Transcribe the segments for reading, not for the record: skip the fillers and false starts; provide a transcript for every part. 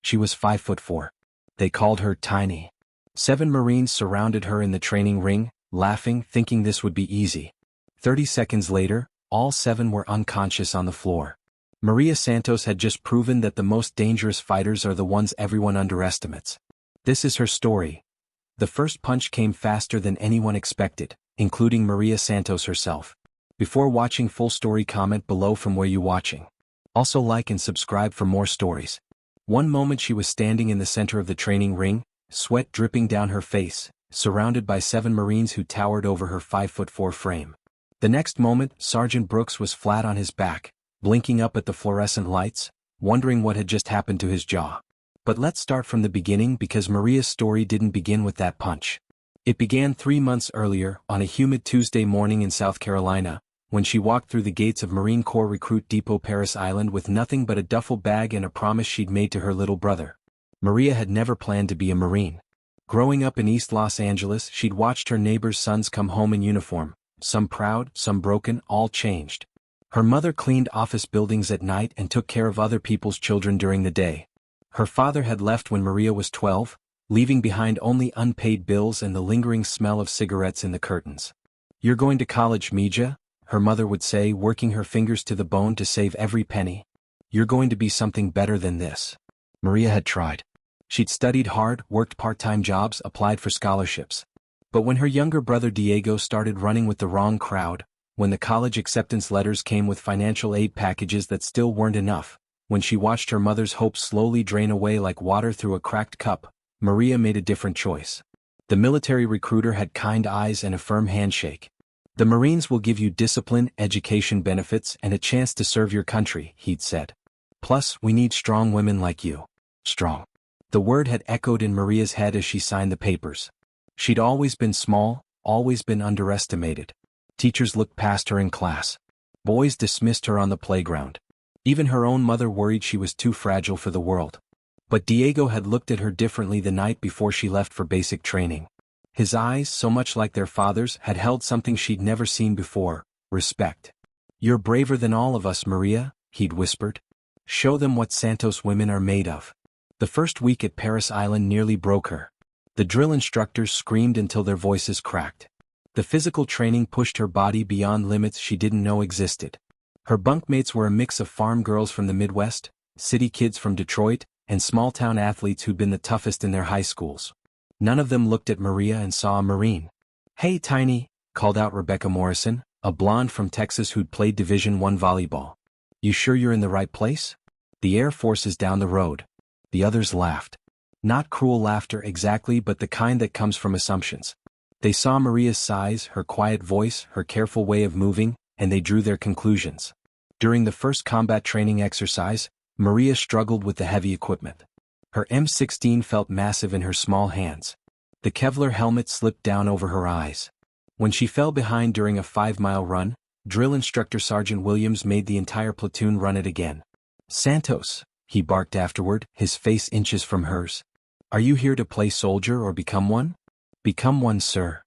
She was 5'4". They called her Tiny. 7 Marines surrounded her in the training ring, laughing, thinking this would be easy. 30 seconds later, all 7 were unconscious on the floor. Maria Santos had just proven that the most dangerous fighters are the ones everyone underestimates. This is her story. The first punch came faster than anyone expected, including Maria Santos herself. Before watching full story, comment below from where you watching. Also like and subscribe for more stories. One moment she was standing in the center of the training ring, sweat dripping down her face, surrounded by 7 Marines who towered over her 5'4" frame. The next moment, Sergeant Brooks was flat on his back, blinking up at the fluorescent lights, wondering what had just happened to his jaw. But let's start from the beginning because Maria's story didn't begin with that punch. It began 3 months earlier, on a humid Tuesday morning in South Carolina, when she walked through the gates of Marine Corps Recruit Depot Paris Island with nothing but a duffel bag and a promise she'd made to her little brother. Maria had never planned to be a Marine. Growing up in East Los Angeles, she'd watched her neighbors' sons come home in uniform, some proud, some broken, all changed. Her mother cleaned office buildings at night and took care of other people's children during the day. Her father had left when Maria was 12, leaving behind only unpaid bills and the lingering smell of cigarettes in the curtains. "You're going to college, Mija," her mother would say, working her fingers to the bone to save every penny. "You're going to be something better than this." Maria had tried. She'd studied hard, worked part-time jobs, applied for scholarships. But when her younger brother Diego started running with the wrong crowd, when the college acceptance letters came with financial aid packages that still weren't enough, when she watched her mother's hopes slowly drain away like water through a cracked cup, Maria made a different choice. The military recruiter had kind eyes and a firm handshake. "The Marines will give you discipline, education benefits, and a chance to serve your country," he'd said. "Plus, we need strong women like you." Strong. The word had echoed in Maria's head as she signed the papers. She'd always been small, always been underestimated. Teachers looked past her in class. Boys dismissed her on the playground. Even her own mother worried she was too fragile for the world. But Diego had looked at her differently the night before she left for basic training. His eyes, so much like their father's, had held something she'd never seen before: respect. "You're braver than all of us, Maria," he'd whispered. "Show them what Santos women are made of." The first week at Paris Island nearly broke her. The drill instructors screamed until their voices cracked. The physical training pushed her body beyond limits she didn't know existed. Her bunkmates were a mix of farm girls from the Midwest, city kids from Detroit, and small-town athletes who'd been the toughest in their high schools. None of them looked at Maria and saw a Marine. "Hey, Tiny," called out Rebecca Morrison, a blonde from Texas who'd played Division I volleyball. "You sure you're in the right place? The Air Force is down the road." The others laughed. Not cruel laughter exactly, but the kind that comes from assumptions. They saw Maria's size, her quiet voice, her careful way of moving, and they drew their conclusions. During the first combat training exercise, Maria struggled with the heavy equipment. Her M16 felt massive in her small hands. The Kevlar helmet slipped down over her eyes. When she fell behind during a 5-mile run, drill instructor Sergeant Williams made the entire platoon run it again. "Santos," he barked afterward, his face inches from hers. "Are you here to play soldier or become one?" "Become one, sir."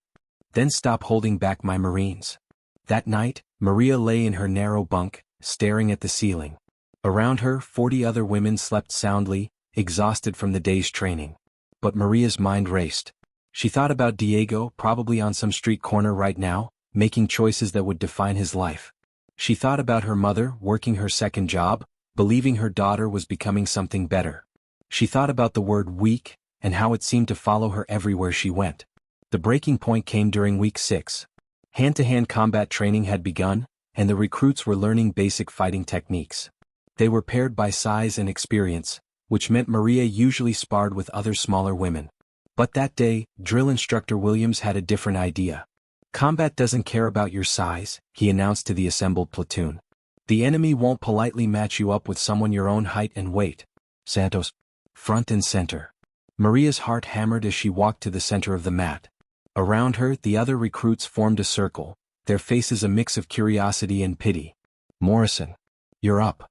"Then stop holding back my Marines." That night, Maria lay in her narrow bunk, staring at the ceiling. Around her, 40 other women slept soundly, exhausted from the day's training. But Maria's mind raced. She thought about Diego, probably on some street corner right now, making choices that would define his life. She thought about her mother, working her second job, believing her daughter was becoming something better. She thought about the word weak, and how it seemed to follow her everywhere she went. The breaking point came during week 6. Hand-to-hand combat training had begun, and the recruits were learning basic fighting techniques. They were paired by size and experience, which meant Maria usually sparred with other smaller women. But that day, drill instructor Williams had a different idea. "Combat doesn't care about your size," he announced to the assembled platoon. "The enemy won't politely match you up with someone your own height and weight." Santos. Front and center. Maria's heart hammered as she walked to the center of the mat. Around her, the other recruits formed a circle, their faces a mix of curiosity and pity. "Morrison. You're up."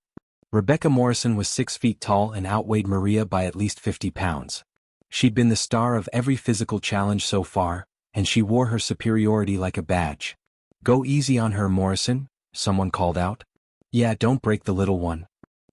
Rebecca Morrison was 6 feet tall and outweighed Maria by at least 50 pounds. She'd been the star of every physical challenge so far, and she wore her superiority like a badge. "Go easy on her, Morrison," someone called out. "Yeah, don't break the little one."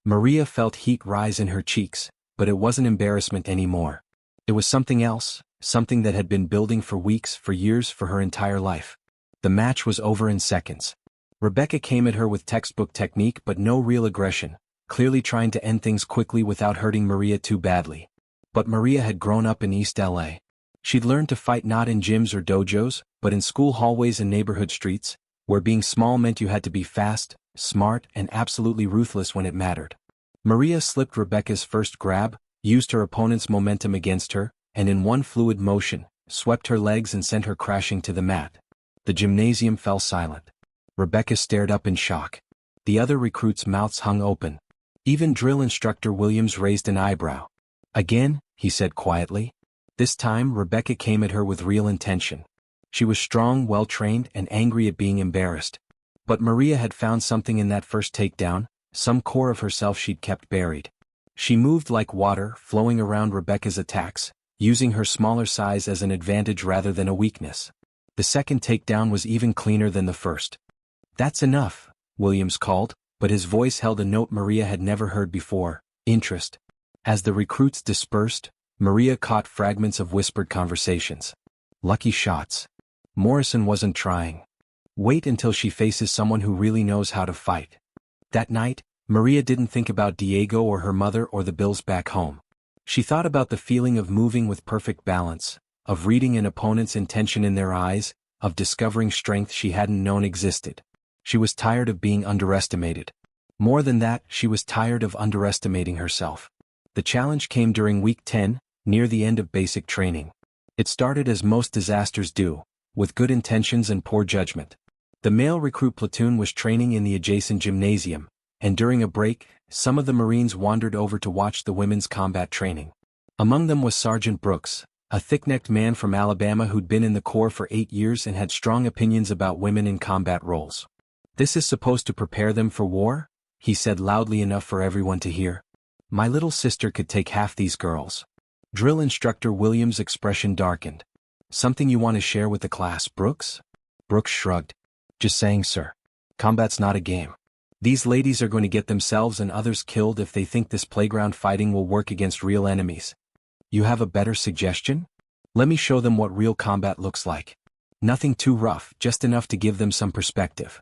Maria felt heat rise in her cheeks, but it wasn't embarrassment anymore. It was something else, something that had been building for weeks, for years, for her entire life. The match was over in seconds. Rebecca came at her with textbook technique but no real aggression, clearly trying to end things quickly without hurting Maria too badly. But Maria had grown up in East LA. She'd learned to fight not in gyms or dojos, but in school hallways and neighborhood streets, where being small meant you had to be fast, smart, and absolutely ruthless when it mattered. Maria slipped Rebecca's first grab, used her opponent's momentum against her, and in one fluid motion, swept her legs and sent her crashing to the mat. The gymnasium fell silent. Rebecca stared up in shock. The other recruits' mouths hung open. Even drill instructor Williams raised an eyebrow. "Again," he said quietly. This time Rebecca came at her with real intention. She was strong, well-trained, and angry at being embarrassed. But Maria had found something in that first takedown, some core of herself she'd kept buried. She moved like water, flowing around Rebecca's attacks, using her smaller size as an advantage rather than a weakness. The second takedown was even cleaner than the first. "That's enough," Williams called, but his voice held a note Maria had never heard before: interest. As the recruits dispersed, Maria caught fragments of whispered conversations. "Lucky shots. Morrison wasn't trying. Wait until she faces someone who really knows how to fight." That night, Maria didn't think about Diego or her mother or the bills back home. She thought about the feeling of moving with perfect balance, of reading an opponent's intention in their eyes, of discovering strength she hadn't known existed. She was tired of being underestimated. More than that, she was tired of underestimating herself. The challenge came during week 10, near the end of basic training. It started as most disasters do, with good intentions and poor judgment. The male recruit platoon was training in the adjacent gymnasium, and during a break, some of the Marines wandered over to watch the women's combat training. Among them was Sergeant Brooks, a thick-necked man from Alabama who'd been in the Corps for 8 years and had strong opinions about women in combat roles. "This is supposed to prepare them for war?" he said loudly enough for everyone to hear. "My little sister could take half these girls." Drill instructor Williams' expression darkened. "Something you want to share with the class, Brooks?" Brooks shrugged. "Just saying, sir. Combat's not a game. These ladies are going to get themselves and others killed if they think this playground fighting will work against real enemies. You have a better suggestion? Let me show them what real combat looks like. Nothing too rough, just enough to give them some perspective."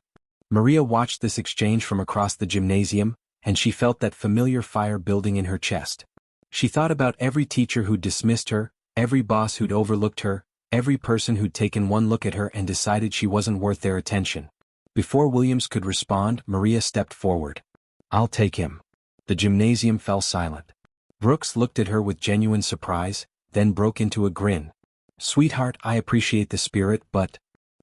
Maria watched this exchange from across the gymnasium, and she felt that familiar fire building in her chest. She thought about every teacher who'd dismissed her, every boss who'd overlooked her, every person who'd taken one look at her and decided she wasn't worth their attention. Before Williams could respond, Maria stepped forward. "I'll take him." The gymnasium fell silent. Brooks looked at her with genuine surprise, then broke into a grin. "Sweetheart, I appreciate the spirit, but..."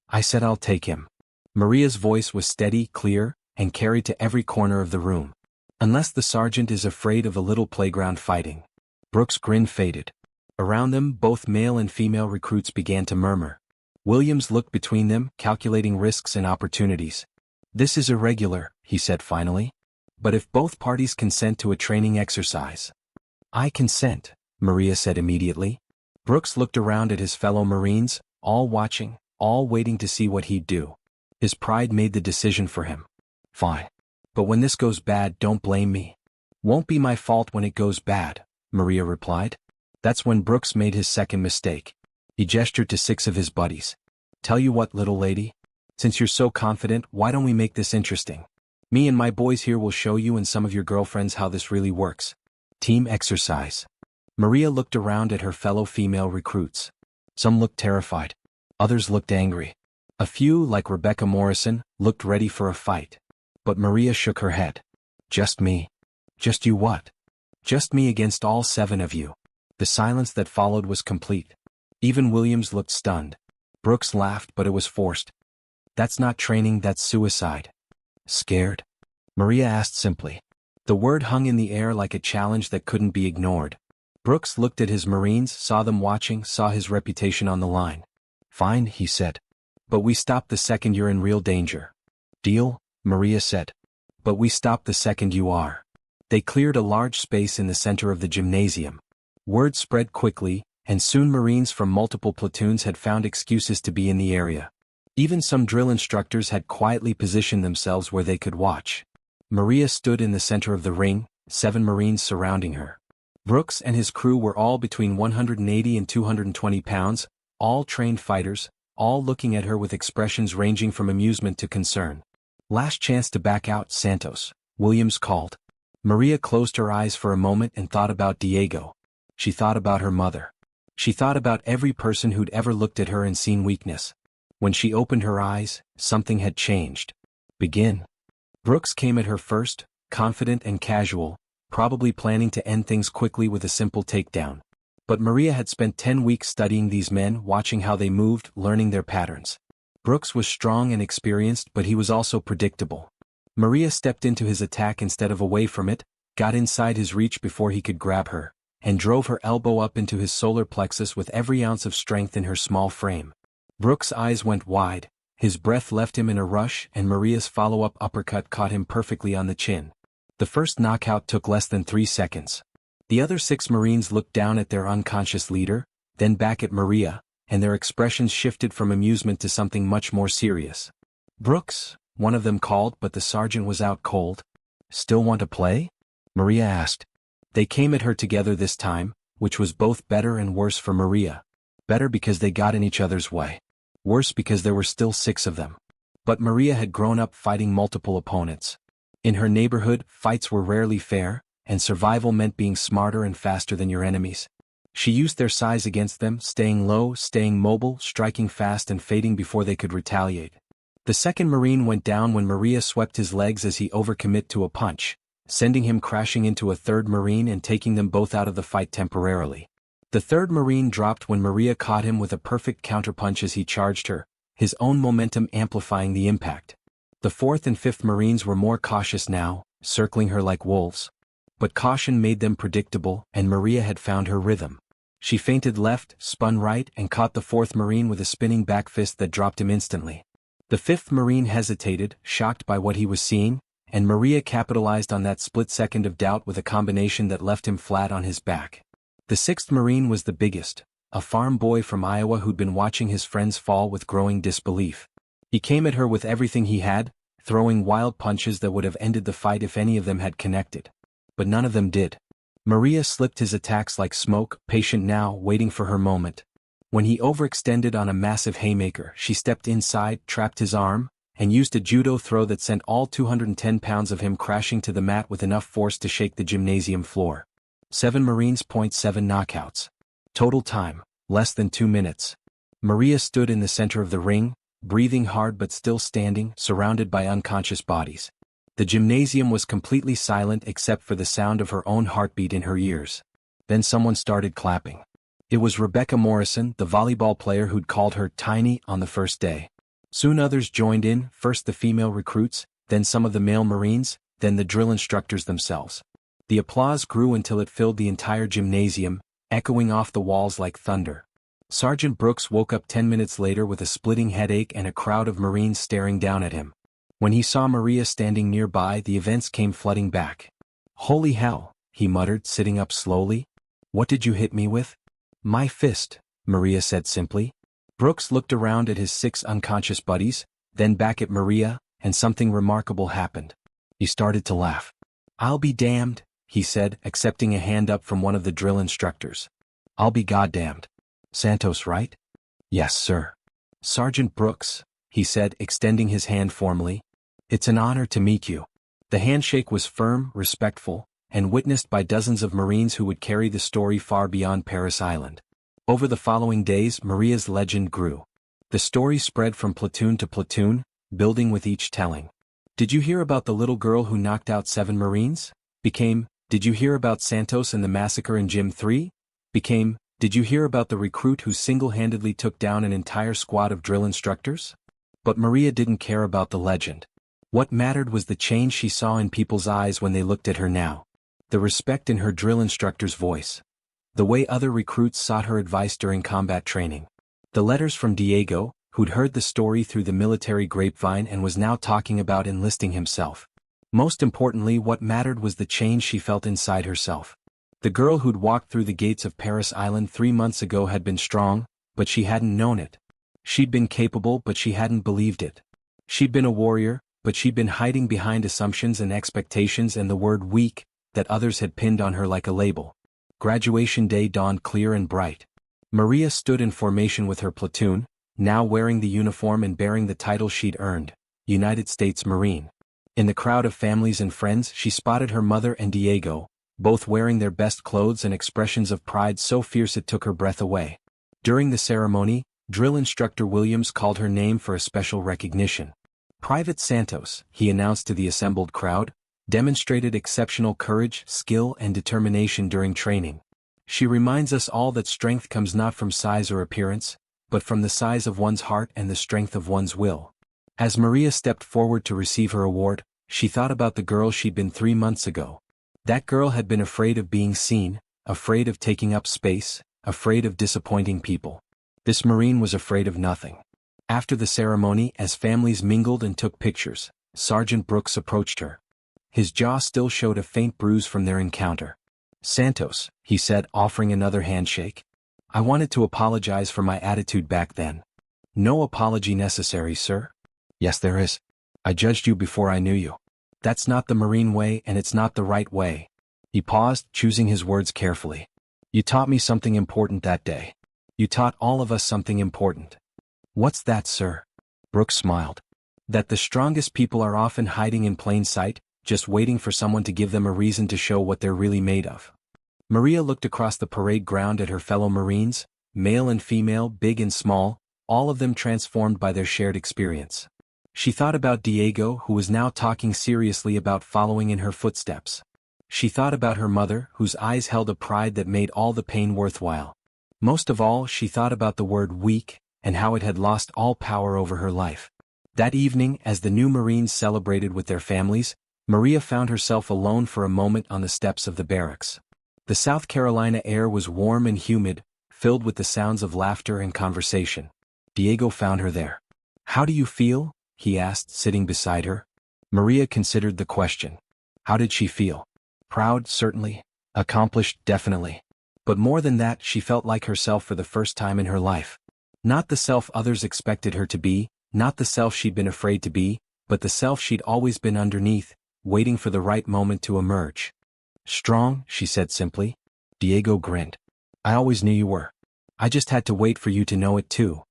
"I said I'll take him." Maria's voice was steady, clear, and carried to every corner of the room. "Unless the sergeant is afraid of a little playground fighting." Brooks' grin faded. Around them, both male and female recruits began to murmur. Williams looked between them, calculating risks and opportunities. "This is irregular," he said finally. "But if both parties consent to a training exercise..." "I consent," Maria said immediately. Brooks looked around at his fellow Marines, all watching, all waiting to see what he'd do. His pride made the decision for him. "Fine. But when this goes bad, don't blame me." "Won't be my fault when it goes bad," Maria replied. That's when Brooks made his second mistake. He gestured to 6 of his buddies. "Tell you what, little lady. Since you're so confident, why don't we make this interesting? Me and my boys here will show you and some of your girlfriends how this really works. Team exercise." Maria looked around at her fellow female recruits. Some looked terrified. Others looked angry. A few, like Rebecca Morrison, looked ready for a fight. But Maria shook her head. "Just me." "Just you what?" "Just me against all 7 of you." The silence that followed was complete. Even Williams looked stunned. Brooks laughed, but it was forced. "That's not training, that's suicide." "Scared?" Maria asked simply. The word hung in the air like a challenge that couldn't be ignored. Brooks looked at his Marines, saw them watching, saw his reputation on the line. "Fine," he said. "But we stop the second you're in real danger." "Deal," Maria said. "But we stop the second you are." They cleared a large space in the center of the gymnasium. Word spread quickly, and soon Marines from multiple platoons had found excuses to be in the area. Even some drill instructors had quietly positioned themselves where they could watch. Maria stood in the center of the ring, 7 Marines surrounding her. Brooks and his crew were all between 180 and 220 pounds, all trained fighters, all looking at her with expressions ranging from amusement to concern. "Last chance to back out, Santos," Williams called. Maria closed her eyes for a moment and thought about Diego. She thought about her mother. She thought about every person who'd ever looked at her and seen weakness. When she opened her eyes, something had changed. "Begin." Brooks came at her first, confident and casual, probably planning to end things quickly with a simple takedown. But Maria had spent 10 weeks studying these men, watching how they moved, learning their patterns. Brooks was strong and experienced, but he was also predictable. Maria stepped into his attack instead of away from it, got inside his reach before he could grab her, and drove her elbow up into his solar plexus with every ounce of strength in her small frame. Brooks' eyes went wide, his breath left him in a rush, and Maria's follow-up uppercut caught him perfectly on the chin. The first knockout took less than 3 seconds. The other 6 Marines looked down at their unconscious leader, then back at Maria, and their expressions shifted from amusement to something much more serious. "Brooks," one of them called, but the sergeant was out cold. "Still want to play?" Maria asked. They came at her together this time, which was both better and worse for Maria. Better because they got in each other's way. Worse because there were still 6 of them. But Maria had grown up fighting multiple opponents. In her neighborhood, fights were rarely fair, and survival meant being smarter and faster than your enemies. She used their size against them, staying low, staying mobile, striking fast and fading before they could retaliate. The second Marine went down when Maria swept his legs as he overcommit to a punch, sending him crashing into a third Marine and taking them both out of the fight temporarily. The third Marine dropped when Maria caught him with a perfect counterpunch as he charged her, his own momentum amplifying the impact. The fourth and fifth Marines were more cautious now, circling her like wolves. But caution made them predictable, and Maria had found her rhythm. She feinted left, spun right, and caught the fourth Marine with a spinning back fist that dropped him instantly. The fifth Marine hesitated, shocked by what he was seeing, and Maria capitalized on that split second of doubt with a combination that left him flat on his back. The sixth Marine was the biggest, a farm boy from Iowa who'd been watching his friends fall with growing disbelief. He came at her with everything he had, throwing wild punches that would have ended the fight if any of them had connected. But none of them did. Maria slipped his attacks like smoke, patient now, waiting for her moment. When he overextended on a massive haymaker, she stepped inside, trapped his arm, and used a judo throw that sent all 210 pounds of him crashing to the mat with enough force to shake the gymnasium floor. 7 Marines. 7 knockouts. Total time, less than 2 minutes. Maria stood in the center of the ring, breathing hard but still standing, surrounded by unconscious bodies. The gymnasium was completely silent except for the sound of her own heartbeat in her ears. Then someone started clapping. It was Rebecca Morrison, the volleyball player who'd called her Tiny on the first day. Soon others joined in, first the female recruits, then some of the male Marines, then the drill instructors themselves. The applause grew until it filled the entire gymnasium, echoing off the walls like thunder. Sergeant Brooks woke up 10 minutes later with a splitting headache and a crowd of Marines staring down at him. When he saw Maria standing nearby, the events came flooding back. "Holy hell," he muttered, sitting up slowly. "What did you hit me with?" "My fist," Maria said simply. Brooks looked around at his 6 unconscious buddies, then back at Maria, and something remarkable happened. He started to laugh. "I'll be damned," he said, accepting a hand up from one of the drill instructors. "I'll be goddamned. Santos, right?" "Yes, sir." "Sergeant Brooks," he said, extending his hand formally. "It's an honor to meet you." The handshake was firm, respectful, and witnessed by dozens of Marines who would carry the story far beyond Paris Island. Over the following days, Maria's legend grew. The story spread from platoon to platoon, building with each telling. "Did you hear about the little girl who knocked out 7 Marines?" Became, "Did you hear about Santos and the massacre in Gym 3? Became, "Did you hear about the recruit who single-handedly took down an entire squad of drill instructors?" But Maria didn't care about the legend. What mattered was the change she saw in people's eyes when they looked at her now. The respect in her drill instructor's voice. The way other recruits sought her advice during combat training. The letters from Diego, who'd heard the story through the military grapevine and was now talking about enlisting himself. Most importantly, what mattered was the change she felt inside herself. The girl who'd walked through the gates of Paris Island 3 months ago had been strong, but she hadn't known it. She'd been capable, but she hadn't believed it. She'd been a warrior, but she'd been hiding behind assumptions and expectations and the word weak that others had pinned on her like a label. Graduation day dawned clear and bright. Maria stood in formation with her platoon, now wearing the uniform and bearing the title she'd earned, United States Marine. In the crowd of families and friends she spotted her mother and Diego, both wearing their best clothes and expressions of pride so fierce it took her breath away. During the ceremony, drill instructor Williams called her name for a special recognition. Private Santos, he announced to the assembled crowd, demonstrated exceptional courage, skill, and determination during training. She reminds us all that strength comes not from size or appearance, but from the size of one's heart and the strength of one's will. As Maria stepped forward to receive her award, she thought about the girl she'd been 3 months ago. That girl had been afraid of being seen, afraid of taking up space, afraid of disappointing people. This Marine was afraid of nothing. After the ceremony, as families mingled and took pictures, Sergeant Brooks approached her. His jaw still showed a faint bruise from their encounter. "Santos," he said, offering another handshake. "I wanted to apologize for my attitude back then." "No apology necessary, sir." "Yes, there is. I judged you before I knew you. That's not the Marine way and it's not the right way." He paused, choosing his words carefully. "You taught me something important that day. You taught all of us something important." "What's that, sir?" Brooks smiled. "That the strongest people are often hiding in plain sight, just waiting for someone to give them a reason to show what they're really made of." Maria looked across the parade ground at her fellow Marines, male and female, big and small, all of them transformed by their shared experience. She thought about Diego, who was now talking seriously about following in her footsteps. She thought about her mother, whose eyes held a pride that made all the pain worthwhile. Most of all, she thought about the word weak, and how it had lost all power over her life. That evening, as the new Marines celebrated with their families, Maria found herself alone for a moment on the steps of the barracks. The South Carolina air was warm and humid, filled with the sounds of laughter and conversation. Diego found her there. "How do you feel?" he asked, sitting beside her. Maria considered the question. How did she feel? Proud, certainly. Accomplished, definitely. But more than that, she felt like herself for the first time in her life. Not the self others expected her to be, not the self she'd been afraid to be, but the self she'd always been underneath, waiting for the right moment to emerge. "Strong," she said simply. Diego grinned. "I always knew you were. I just had to wait for you to know it too."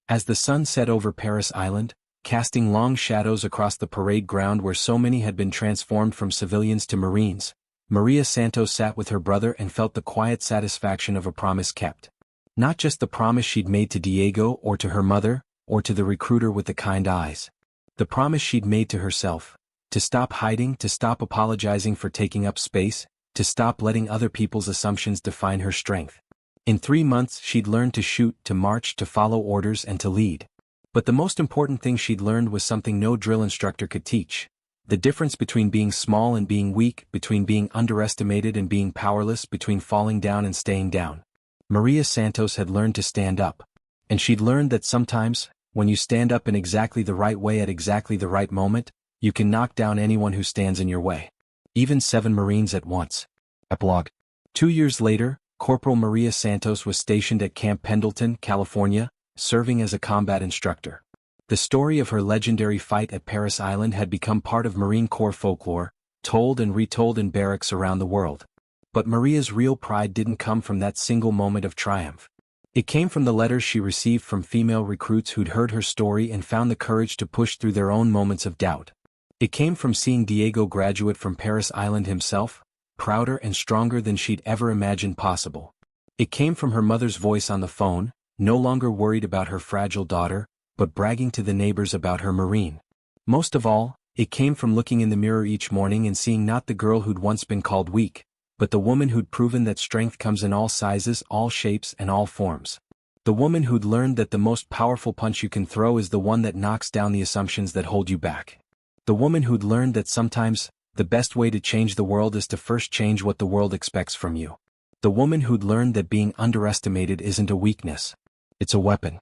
As the sun set over Paris Island, casting long shadows across the parade ground where so many had been transformed from civilians to Marines, Maria Santos sat with her brother and felt the quiet satisfaction of a promise kept. Not just the promise she'd made to Diego or to her mother, or to the recruiter with the kind eyes. The promise she'd made to herself. To stop hiding, to stop apologizing for taking up space, to stop letting other people's assumptions define her strength. In 3 months she'd learned to shoot, to march, to follow orders and to lead. But the most important thing she'd learned was something no drill instructor could teach. The difference between being small and being weak, between being underestimated and being powerless, between falling down and staying down. Maria Santos had learned to stand up. And she'd learned that sometimes, when you stand up in exactly the right way at exactly the right moment, you can knock down anyone who stands in your way. Even 7 Marines at once. Epilogue. 2 years later, Corporal Maria Santos was stationed at Camp Pendleton, California, serving as a combat instructor. The story of her legendary fight at Paris Island had become part of Marine Corps folklore, told and retold in barracks around the world. But Maria's real pride didn't come from that single moment of triumph. It came from the letters she received from female recruits who'd heard her story and found the courage to push through their own moments of doubt. It came from seeing Diego graduate from Paris Island himself, prouder and stronger than she'd ever imagined possible. It came from her mother's voice on the phone, no longer worried about her fragile daughter, but bragging to the neighbors about her Marine. Most of all, it came from looking in the mirror each morning and seeing not the girl who'd once been called weak, but the woman who'd proven that strength comes in all sizes, all shapes, and all forms. The woman who'd learned that the most powerful punch you can throw is the one that knocks down the assumptions that hold you back. The woman who'd learned that sometimes, the best way to change the world is to first change what the world expects from you. The woman who'd learned that being underestimated isn't a weakness. It's a weapon.